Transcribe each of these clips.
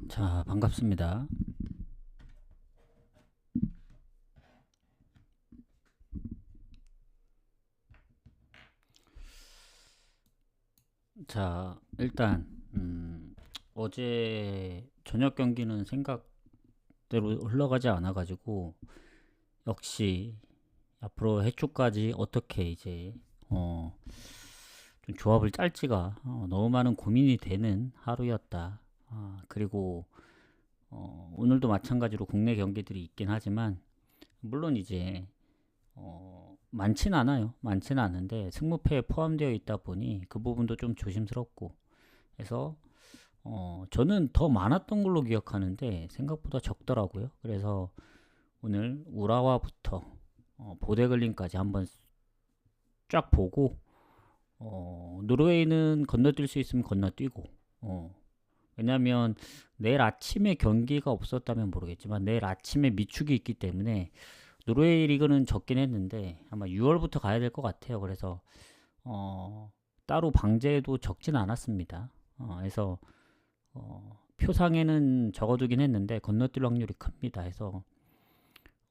자, 반갑습니다. 자, 일단 어제 저녁 경기는 생각대로 흘러가지 않아가지고 역시 앞으로 해초까지 어떻게 이제 좀 조합을 짤지가 너무 많은 고민이 되는 하루였다. 그리고 오늘도 마찬가지로 국내 경기들이 있긴 하지만 물론 이제 많진 않아요. 많진 않은데 승무패에 포함되어 있다 보니 그 부분도 좀 조심스럽고 해서 저는 더 많았던 걸로 기억하는데 생각보다 적더라고요. 그래서 오늘 우라와부터 보데글림까지 한번 쫙 보고 노르웨이는 건너뛸 수 있으면 건너뛰고 왜냐면 내일 아침에 경기가 없었다면 모르겠지만 내일 아침에 미축이 있기 때문에 노르웨이 리그는 적긴 했는데 아마 6월부터 가야 될 것 같아요. 그래서 따로 방제도 적진 않았습니다. 그래서 표상에는 적어두긴 했는데 건너뛸 확률이 큽니다. 해서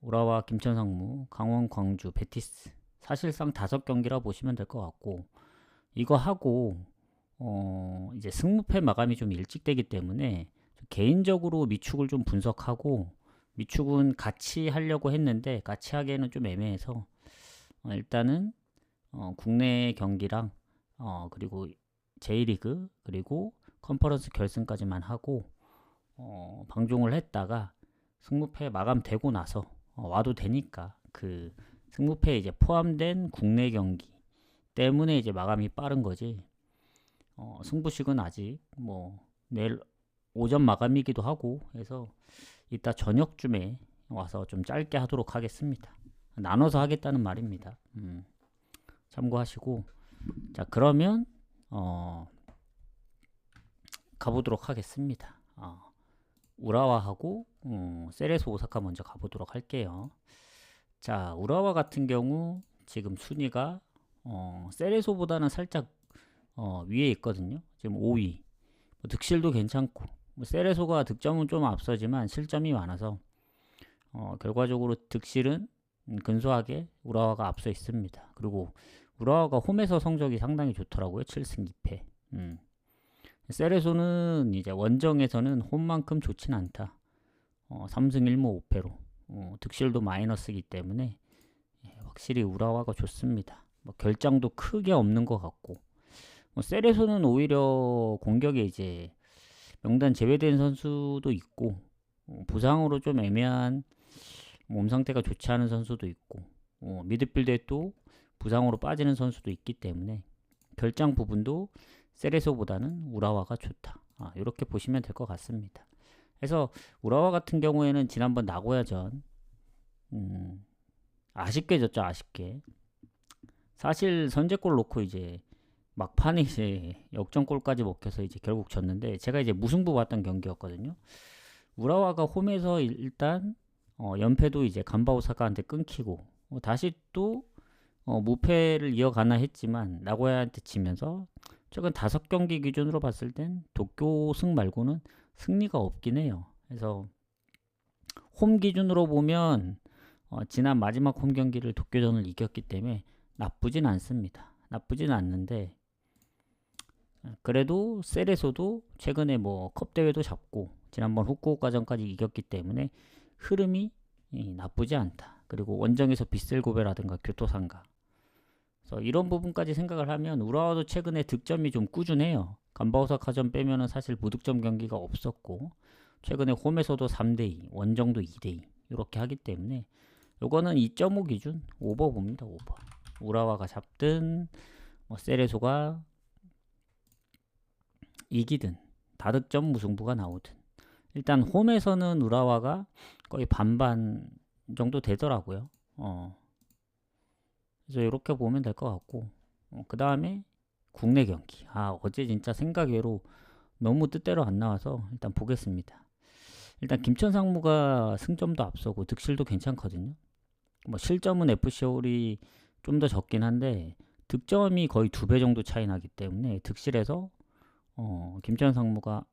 우라와 김천상무, 강원, 광주, 베티스 사실상 5경기라 보시면 될 것 같고 이거 하고 이제 승무패 마감이 좀 일찍 되기 때문에 개인적으로 미축을 좀 분석하고 미축은 같이 하려고 했는데 같이 하기에는 좀 애매해서 일단은 국내 경기랑 그리고 J리그 그리고 컨퍼런스 결승까지만 하고 방종을 했다가 승무패 마감되고 나서 와도 되니까 그 승무패에 이제 포함된 국내 경기 때문에 이제 마감이 빠른 거지. 승부식은 아직 뭐 내일 오전 마감이기도 하고 해서 이따 저녁쯤에 와서 좀 짧게 하도록 하겠습니다. 나눠서 하겠다는 말입니다. 참고하시고 자 그러면 가보도록 하겠습니다. 우라와하고 세레소 오사카 먼저 가보도록 할게요. 자 우라와 같은 경우 지금 순위가 세레소보다는 살짝 위에 있거든요. 지금 5위. 득실도 괜찮고 세레소가 득점은 좀 앞서지만 실점이 많아서 결과적으로 득실은 근소하게 우라와가 앞서 있습니다. 그리고 우라와가 홈에서 성적이 상당히 좋더라고요. 7승 2패. 세레소는 이제 원정에서는 홈만큼 좋진 않다. 3승 1무 5패로 득실도 마이너스이기 때문에 확실히 우라와가 좋습니다. 뭐 결장도 크게 없는 것 같고 세레소는 오히려 공격에 이제 명단 제외된 선수도 있고 부상으로 좀 애매한 몸 상태가 좋지 않은 선수도 있고 미드필드에 또 부상으로 빠지는 선수도 있기 때문에 결장 부분도 세레소보다는 우라와가 좋다. 이렇게 보시면 될 것 같습니다. 그래서 우라와 같은 경우에는 지난번 나고야전 아쉽게 졌죠. 아쉽게. 사실 선제골 놓고 이제 막판에 이제 역전골까지 먹혀서 이제 결국 졌는데 제가 이제 무승부 봤던 경기였거든요. 우라와가 홈에서 일단 연패도 이제 간바오사카한테 끊기고 다시 또 무패를 이어가나 했지만 나고야한테 지면서 최근 5경기 기준으로 봤을 땐 도쿄승 말고는 승리가 없긴 해요. 그래서 홈 기준으로 보면 지난 마지막 홈 경기를 도쿄전을 이겼기 때문에 나쁘진 않습니다. 나쁘진 않는데 그래도 세레소도 최근에 뭐 컵대회도 잡고 지난번 후쿠오카전까지 이겼기 때문에 흐름이 나쁘지 않다. 그리고 원정에서 비셀고베라든가 교토상가 그래서 이런 부분까지 생각을 하면 우라와도 최근에 득점이 좀 꾸준해요. 간바오사카전 빼면은 사실 무득점 경기가 없었고 최근에 홈에서도 3대2 원정도 2대2 이렇게 하기 때문에 요거는 2.5 기준 오버 봅니다. 오버 우라와가 잡든 뭐 세레소가 이기든 다득점 무승부가 나오든 일단 홈에서는 우라와가 거의 반반 정도 되더라고요. 그래서 이렇게 보면 될 것 같고 그 다음에 국내 경기 어제 진짜 생각 외로 너무 뜻대로 안 나와서 일단 보겠습니다. 일단 김천상무가 승점도 앞서고 득실도 괜찮거든요. 뭐 실점은 FC 서울이 좀 더 적긴 한데 득점이 거의 2배 정도 차이 나기 때문에 득실에서 김천상무가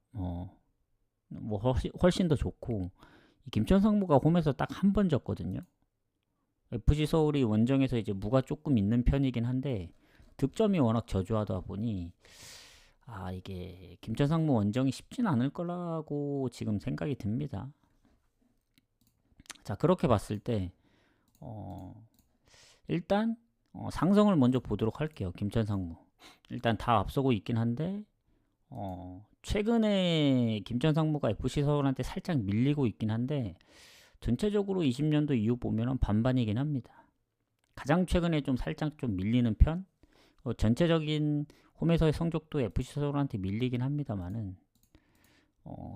뭐 훨씬 더 좋고, 김천 상무가 홈에서 딱 한 번 졌거든요. FC 서울이 원정에서 이제 무가 조금 있는 편이긴 한데 득점이 워낙 저조하다 보니 이게 김천 상무 원정이 쉽진 않을 거라고 지금 생각이 듭니다. 자, 그렇게 봤을 때 일단 상성을 먼저 보도록 할게요. 김천 상무 일단 다 앞서고 있긴 한데 최근에 김천 상무가 FC 서울한테 살짝 밀리고 있긴 한데 전체적으로 20년도 이후 보면은 반반이긴 합니다. 가장 최근에 좀 살짝 좀 밀리는 편. 전체적인 홈에서의 성적도 FC 서울한테 밀리긴 합니다만은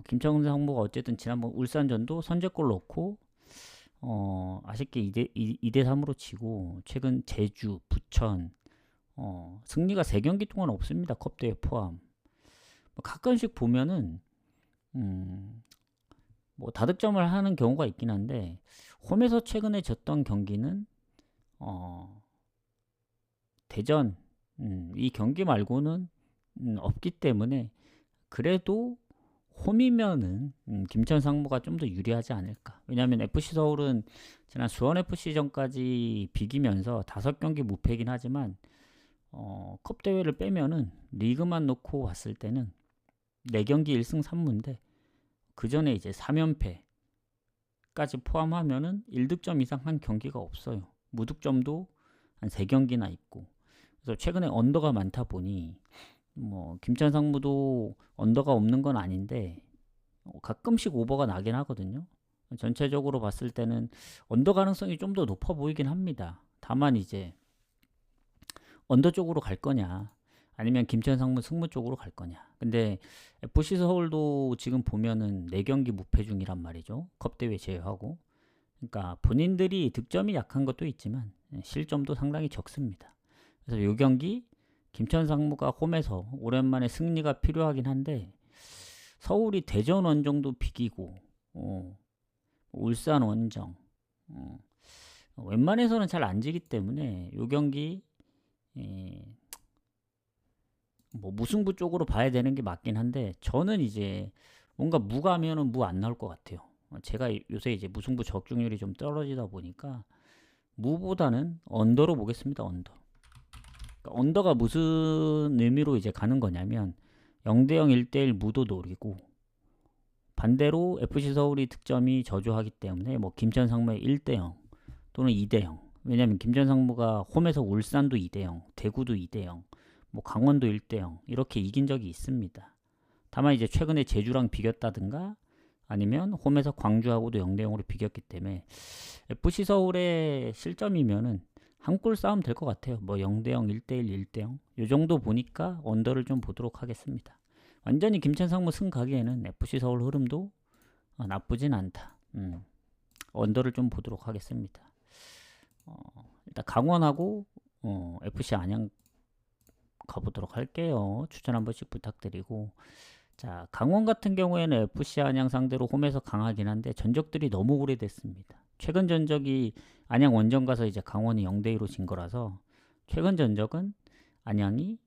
김천 상무가 어쨌든 지난번 울산전도 선제골 넣고 아쉽게 2대 3으로 지고 최근 제주, 부천 승리가 3경기 동안 없습니다. 컵대회 포함. 가끔씩 보면은 뭐 다득점을 하는 경우가 있긴 한데 홈에서 최근에 졌던 경기는 대전 이 경기 말고는 없기 때문에 그래도 홈이면은 김천 상무가 좀 더 유리하지 않을까. 왜냐하면 FC 서울은 지난 수원 FC 전까지 비기면서 5경기 무패긴 하지만 컵 대회를 빼면은 리그만 놓고 봤을 때는 4경기 1승 3무인데 그 전에 이제 3연패까지 포함하면은 1득점 이상 한 경기가 없어요. 무득점도 한 3경기나 있고. 그래서 최근에 언더가 많다 보니 뭐 김천 상무도 언더가 없는 건 아닌데 가끔씩 오버가 나긴 하거든요. 전체적으로 봤을 때는 언더 가능성이 좀 더 높아 보이긴 합니다. 다만 이제 언더 쪽으로 갈 거냐 아니면 김천 상무 승무 쪽으로 갈 거냐. 근데 FC 서울도 지금 보면은 4경기 무패 중이란 말이죠. 컵대회 제외하고. 그러니까 본인들이 득점이 약한 것도 있지만 실점도 상당히 적습니다. 그래서 이 경기 김천 상무가 홈에서 오랜만에 승리가 필요하긴 한데 서울이 대전 원정도 비기고 울산 원정 웬만해서는 잘 안 지기 때문에 이 경기 뭐 무승부 쪽으로 봐야 되는 게 맞긴 한데 저는 이제 뭔가 무가면은 무 안 나올 것 같아요. 제가 요새 이제 무승부 적중률이 좀 떨어지다 보니까 무보다는 언더로 보겠습니다. 언더. 그러니까 언더가 무슨 의미로 이제 가는 거냐면 0대0 1대1 무도 노리고 반대로 FC 서울이 득점이 저조하기 때문에 뭐 김천 상무의 1대0 또는 2대0 왜냐면 김천 상무가 홈에서 울산도 2대0 대구도 2대0 뭐 강원도 1대0 이렇게 이긴 적이 있습니다. 다만 이제 최근에 제주랑 비겼다든가 아니면 홈에서 광주하고도 0대0으로 비겼기 때문에 FC 서울의 실점이면은 한 골 싸움 될 것 같아요. 뭐 0대0, 1대1, 1대0 이 정도 보니까 언더를 좀 보도록 하겠습니다. 완전히 김천 상무 승 가기에는 FC 서울 흐름도 나쁘진 않다. 언더를 좀 보도록 하겠습니다. 일단 강원하고 FC 안양 가보도록 할게요. 추천 한 번씩 부탁드리고 자 강원 같은 경우에는 FC 안양 상대로 홈에서 강하긴 한데 전적들이 너무 오래됐습니다. 최근 전적이 안양 원정 가서 이제 강원이 0대2로 진 거라서 최근 전적은 안양이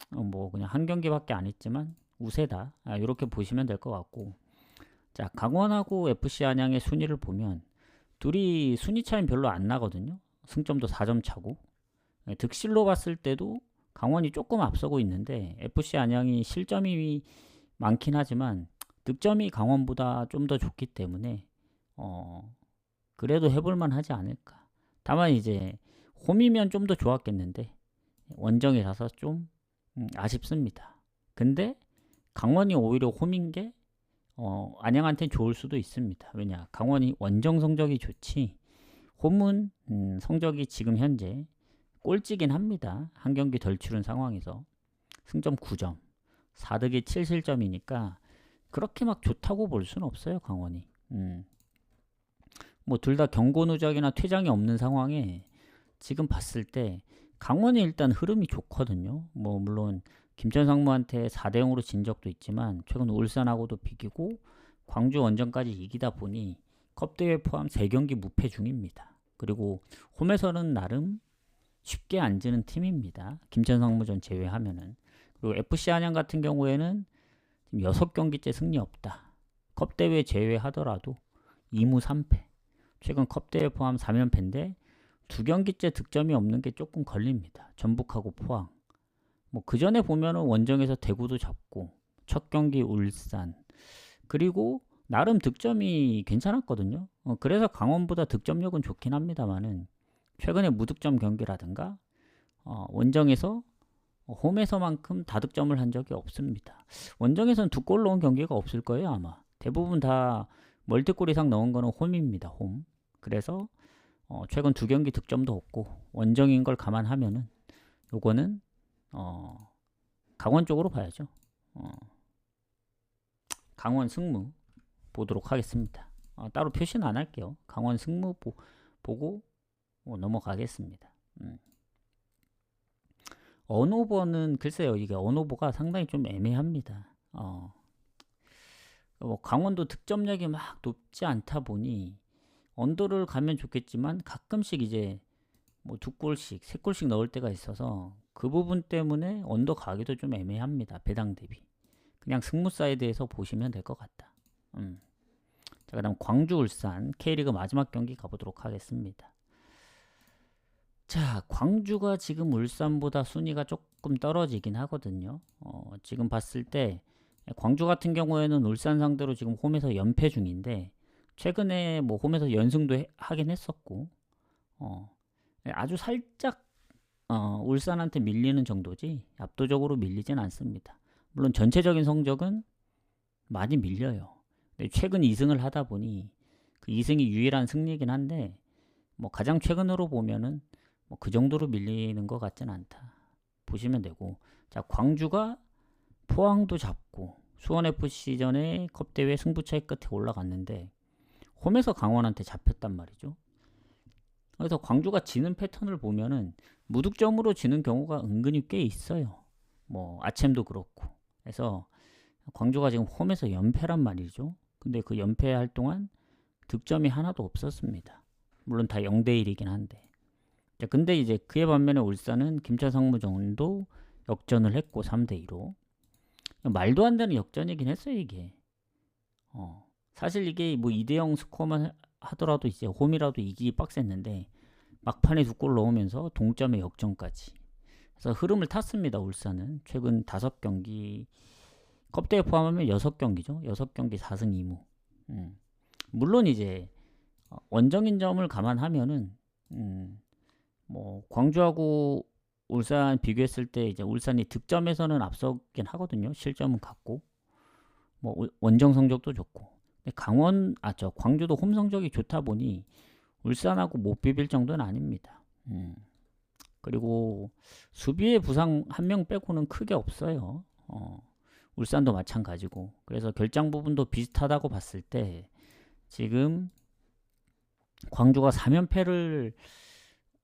뭐 그냥 한 경기밖에 안 했지만 우세다 이렇게 보시면 될 것 같고 자 강원하고 FC 안양의 순위를 보면 둘이 순위 차이는 별로 안 나거든요. 승점도 4점 차고 득실로 봤을 때도 강원이 조금 앞서고 있는데 FC 안양이 실점이 많긴 하지만 득점이 강원보다 좀 더 좋기 때문에 그래도 해볼만 하지 않을까. 다만 이제 홈이면 좀 더 좋았겠는데 원정이라서 좀 아쉽습니다. 근데 강원이 오히려 홈인 게 안양한테는 좋을 수도 있습니다. 왜냐 강원이 원정 성적이 좋지 홈은 성적이 지금 현재 꼴찌긴 합니다. 한 경기 덜 치른 상황에서 승점 9점 4득에 7실점이니까 그렇게 막 좋다고 볼 수는 없어요. 강원이 뭐 둘 다 경고 누적이나 퇴장이 없는 상황에 지금 봤을 때 강원이 일단 흐름이 좋거든요. 뭐 물론 김천 상무한테 4대0으로 진 적도 있지만 최근 울산하고도 비기고 광주 원정까지 이기다 보니 컵대회 포함 3경기 무패 중입니다. 그리고 홈에서는 나름 쉽게 안 지는 팀입니다. 김천 상무전 제외하면은. 그리고 FC 안양 같은 경우에는 지금 6경기째 승리 없다. 컵대회 제외하더라도 2무 3패. 최근 컵대회 포함 4연패인데 두 경기째 득점이 없는 게 조금 걸립니다. 전북하고 포항. 뭐 그 전에 보면은 원정에서 대구도 잡고 첫 경기 울산. 그리고 나름 득점이 괜찮았거든요. 그래서 강원보다 득점력은 좋긴 합니다만은 최근에 무득점 경기라든가 원정에서 홈에서만큼 다득점을 한 적이 없습니다. 원정에서는 두 골 넣은 경기가 없을 거예요 아마. 대부분 다 멀티골 이상 넣은 거는 홈입니다. 홈. 그래서 최근 두 경기 득점도 없고 원정인 걸 감안하면은 요거는 강원 쪽으로 봐야죠. 강원 승무 보도록 하겠습니다. 따로 표시는 안 할게요. 강원 승무 보고 넘어가겠습니다. 언오버는 글쎄요, 이게 언오버가 상당히 좀 애매합니다. 뭐 강원도 득점력이 막 높지 않다 보니 언더를 가면 좋겠지만 가끔씩 이제 뭐 두 골씩, 세 골씩 넣을 때가 있어서 그 부분 때문에 언더 가기도 좀 애매합니다. 배당 대비. 그냥 승무 사이드에서 보시면 될 것 같다. 자, 그다음 광주 울산 K리그 마지막 경기 가보도록 하겠습니다. 자, 광주가 지금 울산보다 순위가 조금 떨어지긴 하거든요. 지금 봤을 때 광주 같은 경우에는 울산 상대로 지금 홈에서 연패 중인데 최근에 뭐 홈에서 연승도 하긴 했었고 아주 살짝 울산한테 밀리는 정도지 압도적으로 밀리진 않습니다. 물론 전체적인 성적은 많이 밀려요. 최근 2승을 하다 보니 그 2승이 유일한 승리이긴 한데 뭐 가장 최근으로 보면은 뭐 그 정도로 밀리는 것 같진 않다 보시면 되고, 자, 광주가 포항도 잡고 수원FC 전에 컵대회 승부차이 끝에 올라갔는데 홈에서 강원한테 잡혔단 말이죠. 그래서 광주가 지는 패턴을 보면은 무득점으로 지는 경우가 은근히 꽤 있어요. 뭐 아챔도 그렇고. 그래서 광주가 지금 홈에서 연패란 말이죠. 근데 그 연패할 동안 득점이 하나도 없었습니다. 물론 다 0대1이긴 한데. 자, 근데 이제 그에 반면에 울산은 김천상무정도 역전을 했고 3대2로. 말도 안 되는 역전이긴 했어요, 이게. 사실 이게 뭐 2대0 스코어만 하더라도 이제 홈이라도 이기기 빡셌는데 막판에 두 골 넣으면서 동점의 역전까지. 그래서 흐름을 탔습니다, 울산은. 최근 5경기, 컵대회 포함하면 6경기죠. 6경기 4승 2무. 물론 이제 원정인 점을 감안하면은 뭐 광주하고 울산 비교했을 때 이제 울산이 득점에서는 앞서긴 하거든요. 실점은 같고 뭐 원정 성적도 좋고. 근데 광주도 홈 성적이 좋다 보니 울산하고 못 비빌 정도는 아닙니다. 그리고 수비의 부상 한 명 빼고는 크게 없어요. 울산도 마찬가지고. 그래서 결장 부분도 비슷하다고 봤을 때 지금 광주가 3연패를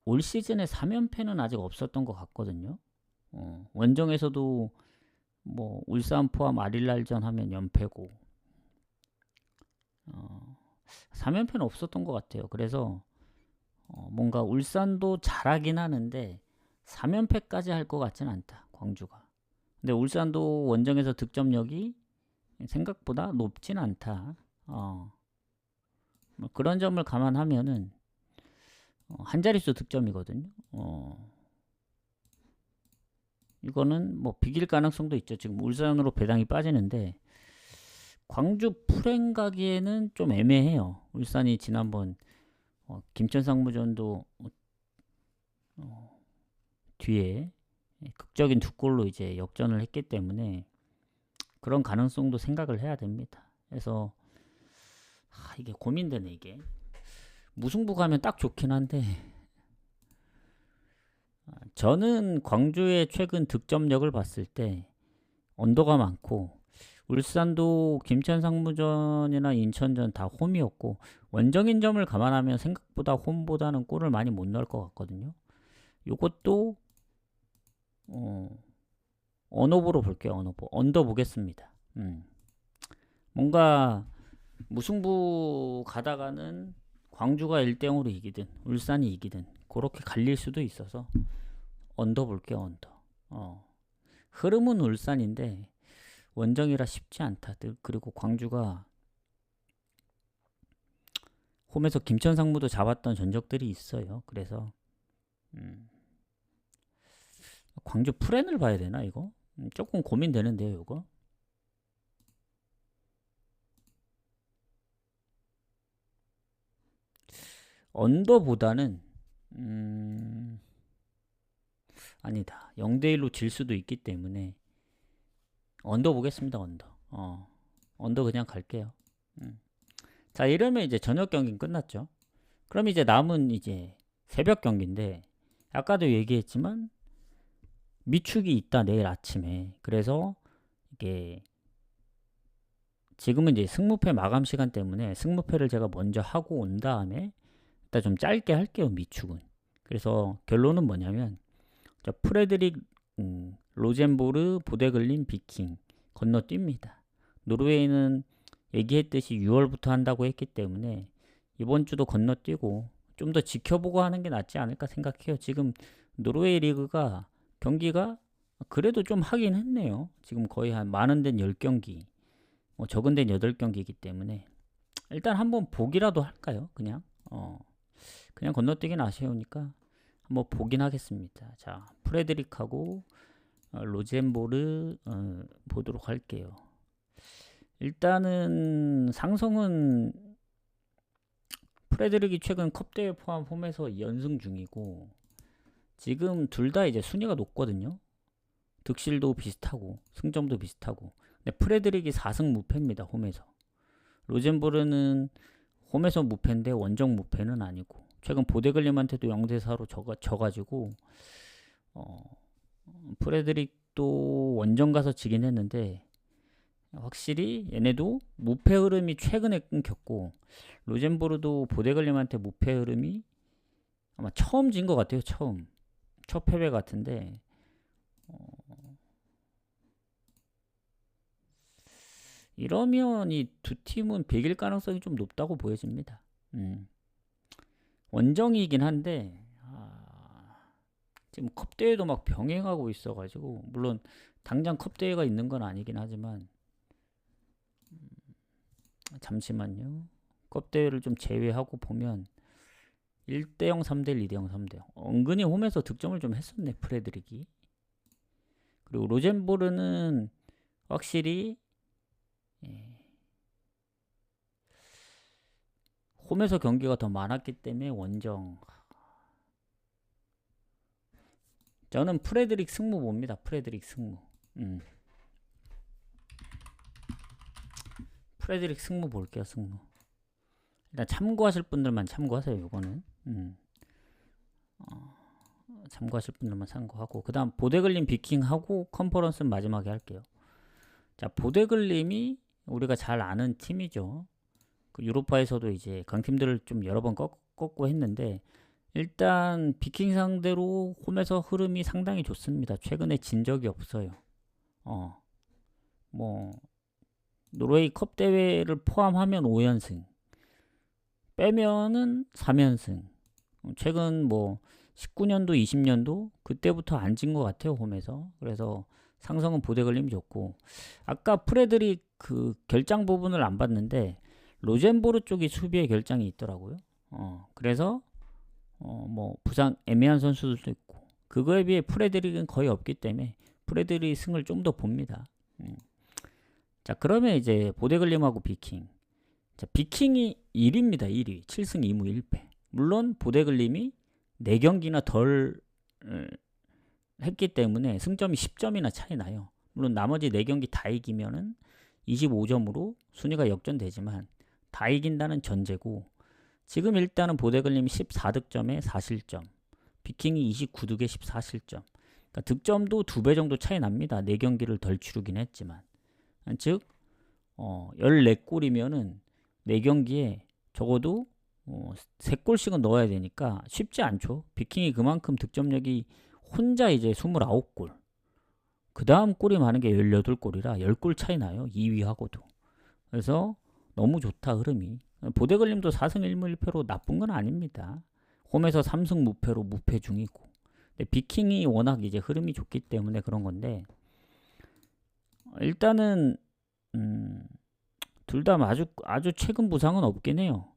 올 시즌에 3연패는 아직 없었던 것 같거든요. 원정에서도 뭐 울산 포함 아릴랄전 하면 연패고 3연패는 없었던 것 같아요. 그래서 뭔가 울산도 잘하긴 하는데 3연패까지 할 것 같진 않다, 광주가. 근데 울산도 원정에서 득점력이 생각보다 높진 않다. 뭐 그런 점을 감안하면은 한 자릿수 득점이거든요. 이거는 뭐 비길 가능성도 있죠. 지금 울산으로 배당이 빠지는데 광주 풀행 가기에는 좀 애매해요. 울산이 지난번 김천상무전도 뒤에 극적인 두 골로 이제 역전을 했기 때문에 그런 가능성도 생각을 해야 됩니다. 그래서 이게 고민되네. 이게 무승부 가면 딱 좋긴 한데 저는 광주의 최근 득점력을 봤을 때 언더가 많고 울산도 김천상무전이나 인천전 다 홈이었고 원정인 점을 감안하면 생각보다 홈보다는 골을 많이 못 넣을 것 같거든요. 요것도 언어보로 볼게요. 언더 보겠습니다. 뭔가 무승부 가다가는 광주가 1대0으로 이기든 울산이 이기든 그렇게 갈릴 수도 있어서 언더 볼게요. 언더. 흐름은 울산인데 원정이라 쉽지 않다. 그리고 광주가 홈에서 김천상무도 잡았던 전적들이 있어요. 그래서 광주 프렌을 봐야 되나 이거? 조금 고민되는데요 이거. 언더보다는 아니다. 0대1로 질 수도 있기 때문에 언더 보겠습니다. 언더 그냥 갈게요. 자, 이러면 이제 저녁 경기는 끝났죠. 그럼 이제 남은 이제 새벽 경기인데 아까도 얘기했지만 미축이 있다 내일 아침에. 그래서 이게 지금은 이제 승무패 마감 시간 때문에 승무패를 제가 먼저 하고 온 다음에 일단 좀 짧게 할게요. 미축은. 그래서 결론은 뭐냐면 프레드릭 로젠보르 보데글린 비킹 건너뜁니다. 노르웨이는 얘기했듯이 6월부터 한다고 했기 때문에 이번 주도 건너뛰고 좀 더 지켜보고 하는 게 낫지 않을까 생각해요. 지금 노르웨이 리그가 경기가 그래도 좀 하긴 했네요. 지금 거의 한 많은 데는 10경기, 적은 데는 8경기이기 때문에 일단 한번 보기라도 할까요? 그냥 그냥 건너뛰긴 아쉬우니까 한번 보긴 하겠습니다. 자, 프레드릭하고 로젠보르 보도록 할게요. 일단은 상성은 프레드릭이 최근 컵대회 포함 홈에서 연승 중이고 지금 둘 다 이제 순위가 높거든요. 득실도 비슷하고 승점도 비슷하고. 근데 프레드릭이 4승 무패입니다. 홈에서. 로젠보르는 홈에서 무패인데 원정 무패는 아니고 최근 보데글림한테도 0대4로 져가지고 프레드릭도 원정 가서 지긴 했는데 확실히 얘네도 무패 흐름이 최근에 끊겼고 로젠보르도 보데글림한테 무패 흐름이 아마 처음 진 것 같아요. 첫 패배 같은데 이러면 이 두 팀은 비길 가능성이 좀 높다고 보여집니다. 원정이긴 한데 지금 컵대회도 막 병행하고 있어가지고 물론 당장 컵대회가 있는 건 아니긴 하지만 잠시만요. 컵대회를 좀 제외하고 보면 1대0, 3대1, 2대0, 3대0 은근히 홈에서 득점을 좀 했었네 프레드릭이. 그리고 로젠보르는 확실히 홈에서 경기가 더 많았기 때문에 원정. 저는 프레드릭 승무 봅니다. 프레드릭 승무. 프레드릭 승무 볼게요. 승무. 일단 참고하실 분들만 참고하세요. 요거는. 참고하실 분들만 참고하고 그 다음 보데글림 비킹하고 컨퍼런스는 마지막에 할게요. 자, 보데글림이 우리가 잘 아는 팀이죠. 그 유로파에서도 이제 강팀들을 좀 여러 번 꺾고 했는데 일단 비킹 상대로 홈에서 흐름이 상당히 좋습니다. 최근에 진 적이 없어요. 뭐 노르웨이 컵 대회를 포함하면 5연승, 빼면은 3연승. 최근 뭐 19년도, 20년도 그때부터 안 진 것 같아요 홈에서. 그래서 상성은 보데글림이 좋고 아까 프레드릭 그 결장 부분을 안 봤는데 로젠보르 쪽이 수비에 결장이 있더라고요. 그래서 뭐 부상 애매한 선수들도 있고 그거에 비해 프레드릭은 거의 없기 때문에 프레드릭 승을 좀 더 봅니다. 자, 그러면 이제 보데글림하고 비킹. 자, 비킹이 1위입니다. 1위. 7승 2무 1패. 물론 보데글림이 4경기나 덜 했기 때문에 승점이 10점이나 차이 나요. 물론 나머지 4경기 다 이기면은 25점으로 순위가 역전되지만 다 이긴다는 전제고 지금 일단은 보데글림이 14득점에 4실점, 비킹이 29득에 14실점. 그러니까 득점도 2배 정도 차이 납니다. 4경기를 덜 치르긴 했지만. 즉 14골이면은 4경기에 적어도 3골씩은 넣어야 되니까 쉽지 않죠. 비킹이 그만큼 득점력이 혼자 이제 29골. 그 다음 골이 많은 게 18골이라 10골 차이 나요. 2위하고도. 그래서 너무 좋다 흐름이. 보데글림도 4승 1무 1패로 나쁜 건 아닙니다. 홈에서 3승 무패로 무패 중이고. 근데 비킹이 워낙 이제 흐름이 좋기 때문에 그런 건데 일단은 둘 다 아주 최근 부상은 없긴 해요.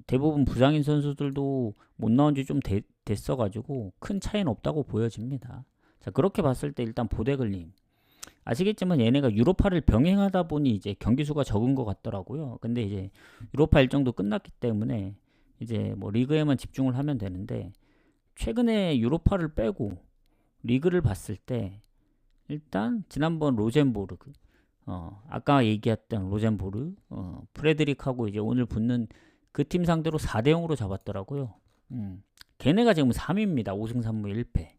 대부분 부상인 선수들도 못 나온 지 좀 됐어가지고 큰 차이는 없다고 보여집니다. 자, 그렇게 봤을 때 일단 보데글림 아시겠지만 얘네가 유로파를 병행하다 보니 이제 경기 수가 적은 것 같더라고요. 근데 이제 유로파 일정도 끝났기 때문에 이제 뭐 리그에만 집중을 하면 되는데, 최근에 유로파를 빼고 리그를 봤을 때 일단 지난번 로젠보르그, 아까 얘기했던 로젠보르, 프레드릭하고 이제 오늘 붙는 그 팀 상대로 4대 0으로 잡았더라고요. 걔네가 지금 3위입니다. 5승 3무 1패.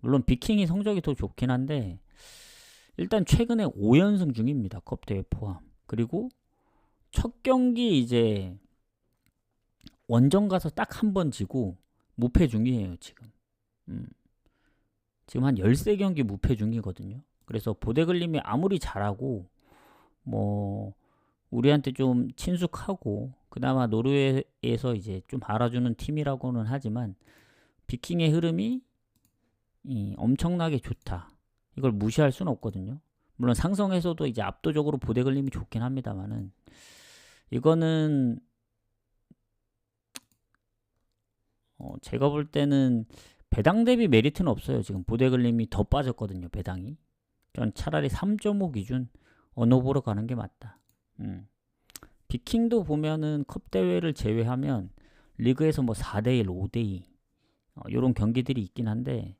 물론 비킹이 성적이 더 좋긴 한데 일단 최근에 5연승 중입니다. 컵 대회 포함. 그리고 첫 경기 이제 원정 가서 딱 한 번 지고 무패 중이에요, 지금. 지금 한 13경기 무패 중이거든요. 그래서 보데글림이 아무리 잘하고 뭐 우리한테 좀 친숙하고 그나마 노르웨이에서 이제 좀 알아주는 팀이라고는 하지만 비킹의 흐름이 엄청나게 좋다. 이걸 무시할 수는 없거든요. 물론 상성에서도 이제 압도적으로 보데글림이 좋긴 합니다만은 이거는 제가 볼 때는 배당 대비 메리트는 없어요. 지금 보데글림이 더 빠졌거든요. 배당이. 전 차라리 3.5 기준 언어보러 가는 게 맞다. 비킹도 보면은 컵 대회를 제외하면 리그에서 뭐 4대1, 5대2 요런 경기들이 있긴 한데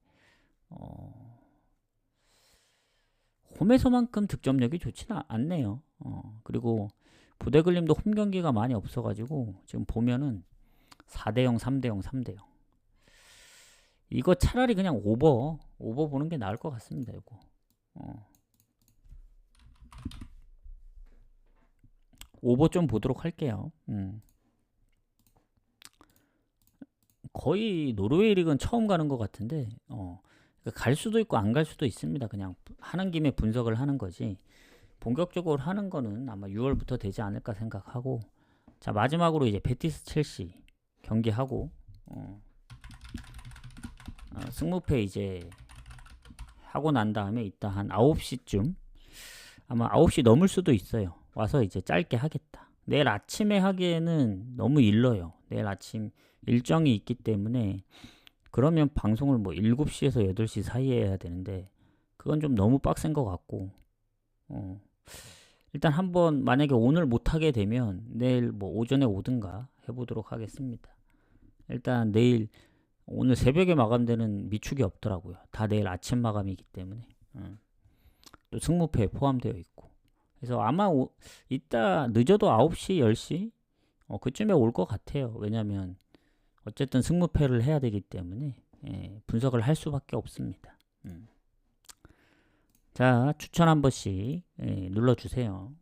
홈에서만큼 득점력이 좋지는 않네요. 그리고 보데글림도 홈 경기가 많이 없어가지고 지금 보면은 4대0, 3대0, 3대0. 이거 차라리 그냥 오버 보는 게 나을 것 같습니다. 이거. 오버 좀 보도록 할게요. 거의 노르웨이 리그는 처음 가는 것 같은데 갈 수도 있고 안 갈 수도 있습니다. 그냥 하는 김에 분석을 하는 거지 본격적으로 하는 거는 아마 6월부터 되지 않을까 생각하고, 자, 마지막으로 이제 베티스 첼시 경기하고 승무패 이제 하고 난 다음에 이따 한 9시쯤, 아마 9시 넘을 수도 있어요. 와서 이제 짧게 하겠다. 내일 아침에 하기에는 너무 일러요. 내일 아침 일정이 있기 때문에 그러면 방송을 뭐 7시에서 8시 사이에 해야 되는데 그건 좀 너무 빡센 것 같고, 일단 한번 만약에 오늘 못하게 되면 내일 뭐 오전에 오든가 해보도록 하겠습니다. 일단 내일 오늘 새벽에 마감되는 미축이 없더라고요. 다 내일 아침 마감이기 때문에 또 승무패 포함되어 있고, 그래서 아마 이따 늦어도 9시 10시 그쯤에 올 것 같아요. 왜냐면 어쨌든 승무패를 해야 되기 때문에 분석을 할 수밖에 없습니다. 자, 추천 한 번씩 눌러주세요.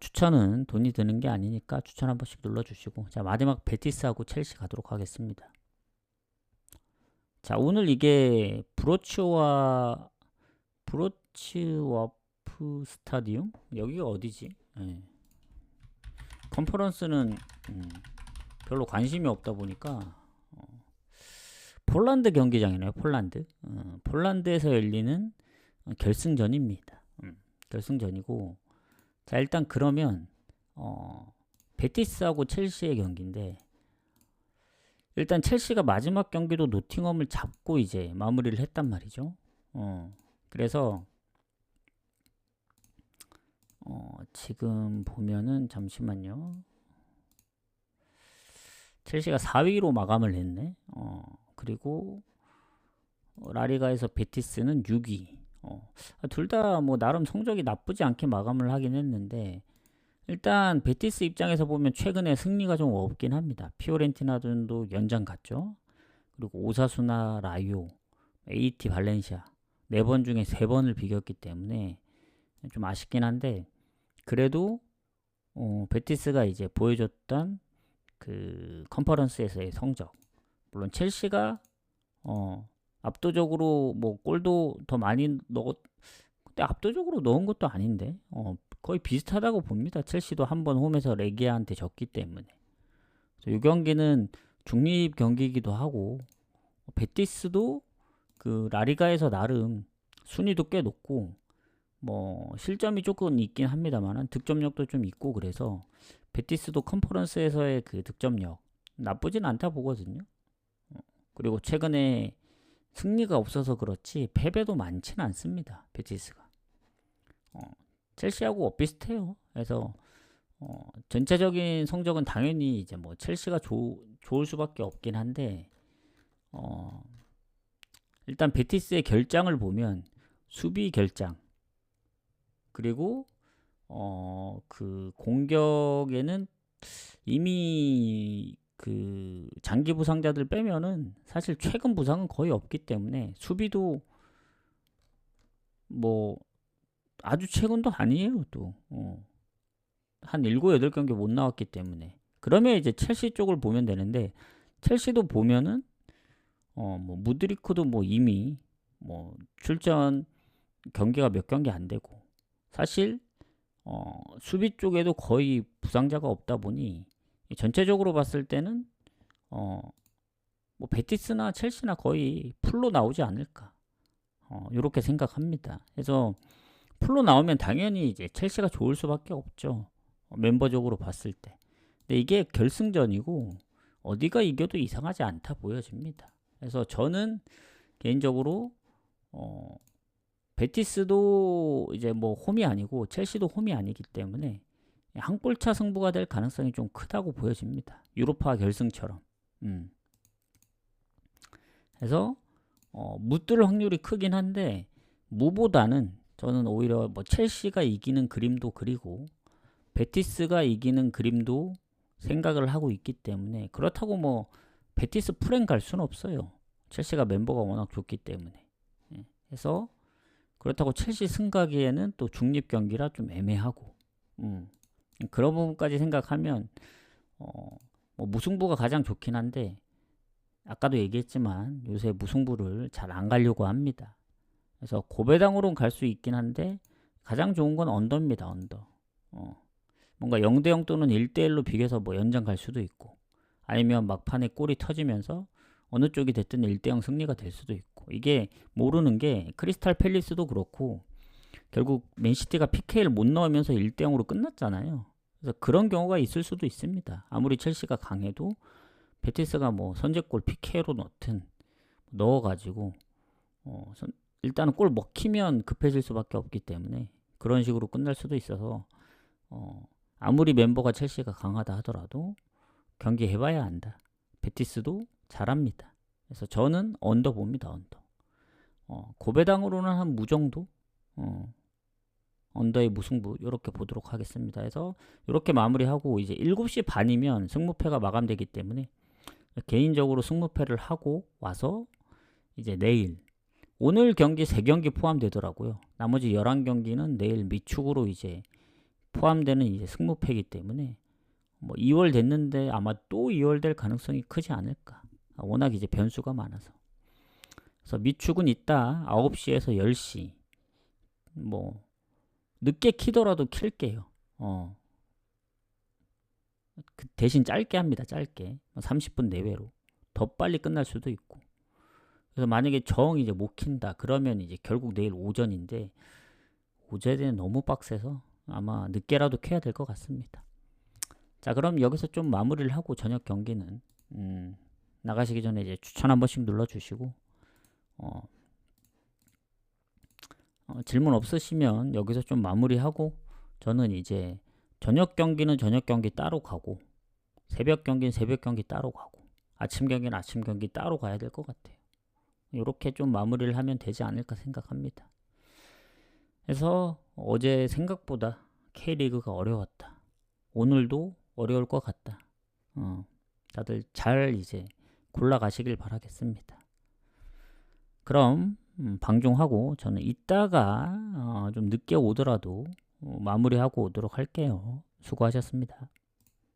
추천은 돈이 드는 게 아니니까 추천 한 번씩 눌러주시고, 자, 마지막 베티스하고 첼시 가도록 하겠습니다. 자, 오늘 이게 브로츠와프 스타디움? 여기가 어디지? 컨퍼런스는 별로 관심이 없다 보니까 폴란드 경기장이네요. 폴란드에서 열리는 결승전입니다. 결승전이고, 자, 일단 그러면 베티스하고 첼시의 경기인데, 일단 첼시가 마지막 경기도 노팅엄을 잡고 이제 마무리를 했단 말이죠. 그래서 지금 보면은 잠시만요. 첼시가 4위로 마감을 했네. 그리고 라리가에서 베티스는 6위. 둘 다 뭐 나름 성적이 나쁘지 않게 마감을 하긴 했는데, 일단 베티스 입장에서 보면 최근에 승리가 좀 없긴 합니다. 피오렌티나도 연장 갔죠. 그리고 오사수나, 라요, AT 발렌시아 4번 중에 3번을 비겼기 때문에 좀 아쉽긴 한데, 그래도 베티스가 이제 보여줬던 그 컨퍼런스에서의 성적, 물론 첼시가 압도적으로 뭐 골도 더 많이 근데 압도적으로 넣은 것도 아닌데 거의 비슷하다고 봅니다. 첼시도 한번 홈에서 레기아한테 졌기 때문에. 이 경기는 중립 경기이기도 하고, 베티스도 그 라리가에서 나름 순위도 꽤 높고, 뭐 실점이 조금 있긴 합니다만 득점력도 좀 있고, 그래서 베티스도 컨퍼런스에서의 그 득점력 나쁘진 않다 보거든요. 그리고 최근에 승리가 없어서 그렇지 패배도 많지는 않습니다, 베티스가. 첼시하고 비슷해요. 그래서 전체적인 성적은 당연히 이제 뭐 첼시가 좋을 수밖에 없긴 한데, 일단 베티스의 결장을 보면 수비 결장, 그리고 그 공격에는 이미 그 장기 부상자들 빼면은 사실 최근 부상은 거의 없기 때문에 수비도 뭐 아주 최근도 아니에요. 또 한 7, 8경기 못 나왔기 때문에. 그러면 이제 첼시 쪽을 보면 되는데, 첼시도 보면은 뭐 무드리크도 뭐 이미 뭐 출전 경기가 몇 경기 안 되고, 사실 수비 쪽에도 거의 부상자가 없다 보니 전체적으로 봤을 때는 뭐 베티스나 첼시나 거의 풀로 나오지 않을까, 이렇게 생각합니다. 그래서 풀로 나오면 당연히 이제 첼시가 좋을 수밖에 없죠, 멤버적으로 봤을 때. 근데 이게 결승전이고 어디가 이겨도 이상하지 않다 보여집니다. 그래서 저는 개인적으로 베티스도 이제 뭐 홈이 아니고 첼시도 홈이 아니기 때문에 한 골차 승부가 될 가능성이 좀 크다고 보여집니다, 유로파 결승처럼. 그래서 무뜰 확률이 크긴 한데, 무보다는 저는 오히려 뭐 첼시가 이기는 그림도 그리고 베티스가 이기는 그림도 생각을 하고 있기 때문에, 그렇다고 뭐 베티스 풀행 갈 수는 없어요. 첼시가 멤버가 워낙 좋기 때문에. 그래서 그렇다고 첼시 승가기에는 또 중립 경기라 좀 애매하고, 그런 부분까지 생각하면 뭐 무승부가 가장 좋긴 한데, 아까도 얘기했지만 요새 무승부를 잘 안 가려고 합니다. 그래서 고배당으로는 갈 수 있긴 한데 가장 좋은 건 언더입니다, 언더. 뭔가 0대0 또는 1대1로 비겨서 뭐 연장 갈 수도 있고, 아니면 막판에 골이 터지면서 어느 쪽이 됐든 1대0 승리가 될 수도 있고. 이게 모르는 게 크리스탈 팰리스도 그렇고 결국 맨시티가 PK를 못 넣으면서 1대0으로 끝났잖아요. 그래서 그런 경우가 있을 수도 있습니다. 아무리 첼시가 강해도 베티스가 뭐 선제골 PK로 넣든 넣어가지고 일단은 골 먹히면 급해질 수밖에 없기 때문에 그런 식으로 끝날 수도 있어서 아무리 멤버가 첼시가 강하다 하더라도 경기 해봐야 한다. 베티스도 잘합니다. 그래서 저는 언더 봅니다, 언더. 고배당으로는 한 무 정도? 언더의 무승부 이렇게 보도록 하겠습니다. 그래서 이렇게 마무리하고 이제 7시 반이면 승무패가 마감되기 때문에 개인적으로 승무패를 하고 와서 이제 내일, 오늘 경기 3경기 포함되더라고요. 나머지 11경기는 내일 미축으로 이제 포함되는 이제 승무패이기 때문에 뭐 2월 됐는데 아마 또 2월 될 가능성이 크지 않을까. 워낙 이제 변수가 많아서. 그래서 미축은 이따 9시에서 10시 뭐 늦게 키더라도 킬게요. 그 대신 짧게 합니다. 짧게 30분 내외로. 더 빨리 끝날 수도 있고. 그래서 만약에 정 이제 못 킨다 그러면 이제 결국 내일 오전인데, 오전에는 너무 빡세서 아마 늦게라도 켜야 될 것 같습니다. 자, 그럼 여기서 좀 마무리를 하고 저녁 경기는 나가시기 전에 이제 추천 한 번씩 눌러주시고, 질문 없으시면 여기서 좀 마무리하고, 저는 이제 저녁 경기는 저녁 경기 따로 가고, 새벽 경기는 새벽 경기 따로 가고, 아침 경기는 아침 경기 따로 가야 될 것 같아요. 이렇게 좀 마무리를 하면 되지 않을까 생각합니다. 그래서 어제 생각보다 K리그가 어려웠다. 오늘도 어려울 것 같다. 다들 잘 이제 골라가시길 바라겠습니다. 그럼 방종하고 저는 이따가 좀 늦게 오더라도 마무리하고 오도록 할게요. 수고하셨습니다.